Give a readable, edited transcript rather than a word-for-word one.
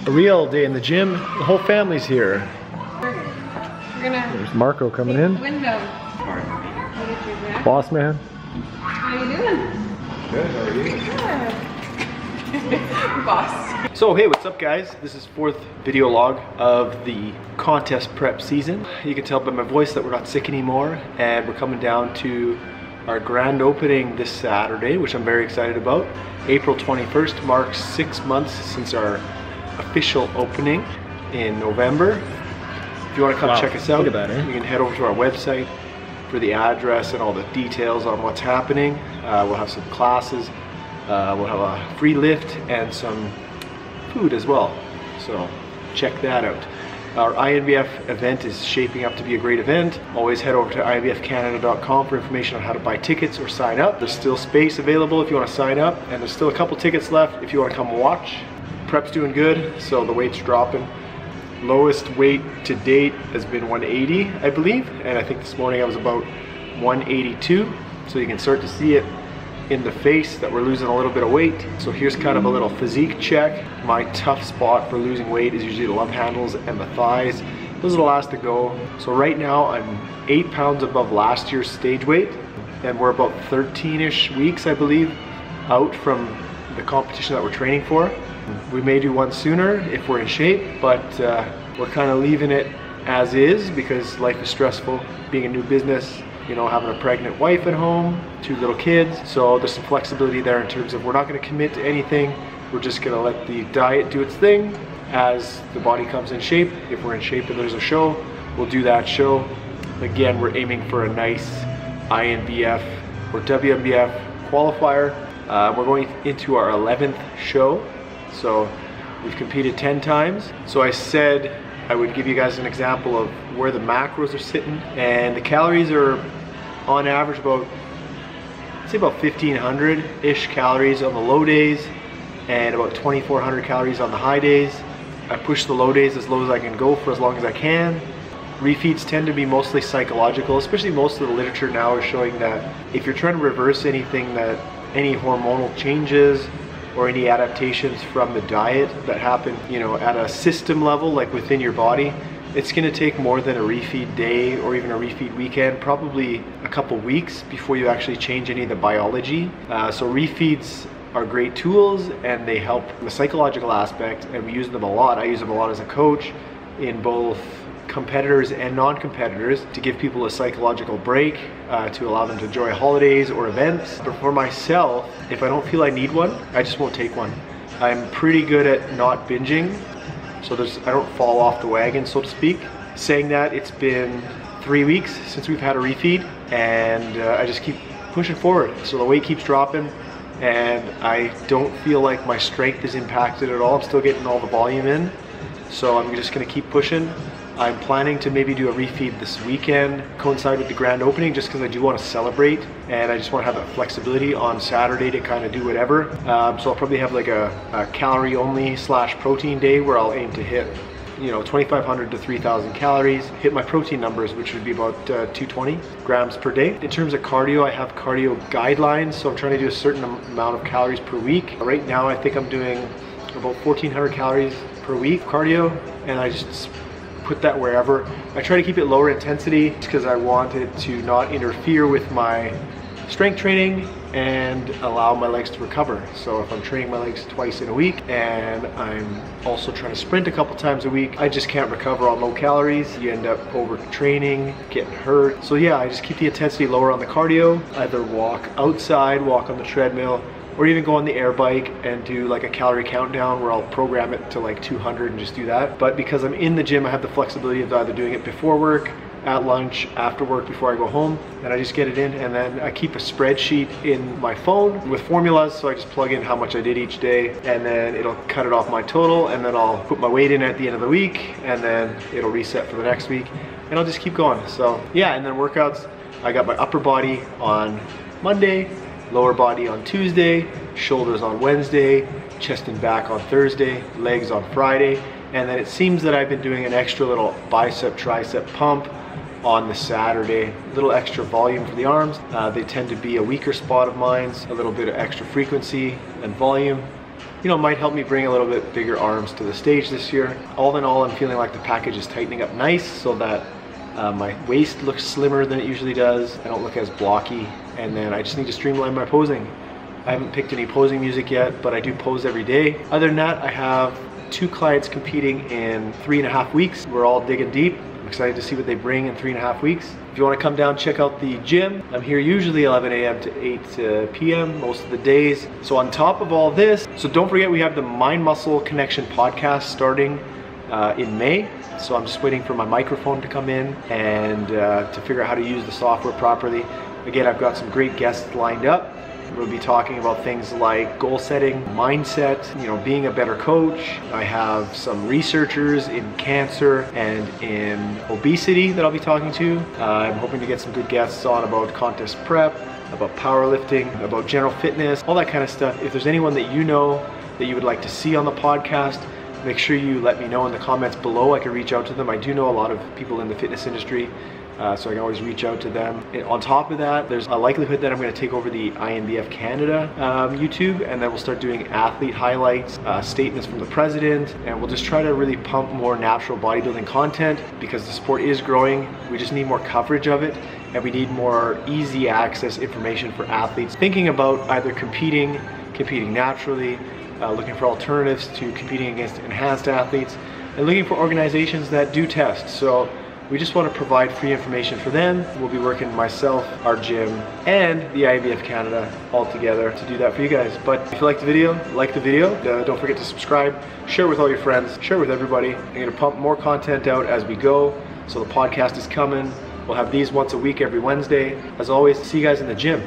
A real day in the gym. The whole family's here. There's Marco coming in. Window. Boss man. How you doing? Good, how are you? Good. Boss. So hey, what's up guys? This is 4th video log of the contest prep season. You can tell by my voice that we're not sick anymore, and we're coming down to our grand opening this Saturday, which I'm very excited about. April 21st marks 6 months since our official opening in November. If you want to come check us out, you can head over to our website for the address and all the details on what's happening. We'll have some classes, we'll have a free lift and some food as well. So check that out. Our INBF event is shaping up to be a great event. Always head over to inbfcanada.com for information on how to buy tickets or sign up. There's still space available if you want to sign up, and there's still a couple tickets left if you want to come watch. Prep's doing good, so the weight's dropping. Lowest weight to date has been 180, I believe, and I think this morning I was about 182, so you can start to see it in the face that we're losing a little bit of weight. So here's kind of a little physique check. My tough spot for losing weight is usually the love handles and the thighs. Those are the last to go. So right now I'm 8 pounds above last year's stage weight, and we're about 13-ish weeks, I believe, out from the competition that we're training for. We may do one sooner if we're in shape, but we're kind of leaving it as is because life is stressful, being a new business, you know, having a pregnant wife at home, 2 little kids. So there's some flexibility there in terms of we're not going to commit to anything. We're just going to let the diet do its thing as the body comes in shape. If we're in shape and there's a show, we'll do that show. Again, we're aiming for a nice INBF or WNBF qualifier. We're going into our 11th show. So we've competed 10 times. So I said I would give you guys an example of where the macros are sitting, and the calories are on average about, I'd say about 1,500-ish calories on the low days and about 2,400 calories on the high days. I push the low days as low as I can go for as long as I can. Refeeds tend to be mostly psychological, especially most of the literature now is showing that if you're trying to reverse anything, that any hormonal changes or any adaptations from the diet that happen, you know, at a system level, like within your body, it's going to take more than a refeed day or even a refeed weekend, probably a couple weeks before you actually change any of the biology. So refeeds are great tools and they help the psychological aspect, and we use them a lot. I use them a lot as a coach in both competitors and non-competitors to give people a psychological break, to allow them to enjoy holidays or events. But for myself, if I don't feel I need one, I just won't take one. I'm pretty good at not binging, so I don't fall off the wagon, so to speak. Saying that, it's been 3 weeks since we've had a refeed, and I just keep pushing forward. So the weight keeps dropping, and I don't feel like my strength is impacted at all. I'm still getting all the volume in, so I'm just gonna keep pushing. I'm planning to maybe do a refeed this weekend, coincide with the grand opening, just because I do want to celebrate, and I just want to have that flexibility on Saturday to kind of do whatever. So I'll probably have like a calorie only / protein day where I'll aim to hit, you know, 2,500 to 3,000 calories, hit my protein numbers, which would be about 220 grams per day. In terms of cardio, I have cardio guidelines, so I'm trying to do a certain amount of calories per week. Right now, I think I'm doing about 1,400 calories per week cardio, and I just put that wherever. I try to keep it lower intensity because I want it to not interfere with my strength training and allow my legs to recover. So if I'm training my legs twice in a week and I'm also trying to sprint a couple times a week, I just can't recover on low calories. You end up overtraining, getting hurt. So yeah, I just keep the intensity lower on the cardio. Either walk outside, walk on the treadmill, or even go on the air bike and do like a calorie countdown where I'll program it to like 200 and just do that. But because I'm in the gym, I have the flexibility of either doing it before work, at lunch, after work, before I go home, and I just get it in. And then I keep a spreadsheet in my phone with formulas, so I just plug in how much I did each day, and then it'll cut it off my total, and then I'll put my weight in at the end of the week, and then it'll reset for the next week, and I'll just keep going. So yeah, and then workouts, I got my upper body on Monday, lower body on Tuesday, shoulders on Wednesday, chest and back on Thursday, legs on Friday, and then it seems that I've been doing an extra little bicep tricep pump on the Saturday. A little extra volume for the arms. They tend to be a weaker spot of mine, a little bit of extra frequency and volume. you know, might help me bring a little bit bigger arms to the stage this year. All in all, I'm feeling like the package is tightening up nice so that my waist looks slimmer than it usually does. I don't look as blocky, and then I just need to streamline my posing. I haven't picked any posing music yet, but I do pose every day. Other than that, I have 2 clients competing in 3.5 weeks. We're all digging deep. I'm excited to see what they bring in 3.5 weeks. If you want to come down, check out the gym. I'm here usually 11 a.m. to 8 p.m. most of the days. So on top of all this, so don't forget we have the Mind Muscle Connection podcast starting in May. So I'm just waiting for my microphone to come in and to figure out how to use the software properly. Again, I've got some great guests lined up. We'll be talking about things like goal setting, mindset, you know, being a better coach. I have some researchers in cancer and in obesity that I'll be talking to. I'm hoping to get some good guests on about contest prep, about powerlifting, about general fitness, all that kind of stuff. If there's anyone that you know that you would like to see on the podcast, make sure you let me know in the comments below. I can reach out to them. I do know a lot of people in the fitness industry, so I can always reach out to them. And on top of that, there's a likelihood that I'm going to take over the INBF Canada YouTube, and then we'll start doing athlete highlights, statements from the president, and we'll just try to really pump more natural bodybuilding content because the sport is growing. We just need more coverage of it, and we need more easy access information for athletes thinking about either competing naturally, looking for alternatives to competing against enhanced athletes, and looking for organizations that do test. So we just want to provide free information for them. We'll be working myself, our gym, and the INBF Canada all together to do that for you guys. But if you like the video, don't forget to subscribe, share with all your friends, share with everybody. I'm going to pump more content out as we go. So the podcast is coming. We'll have these once a week every Wednesday. As always, see you guys in the gym.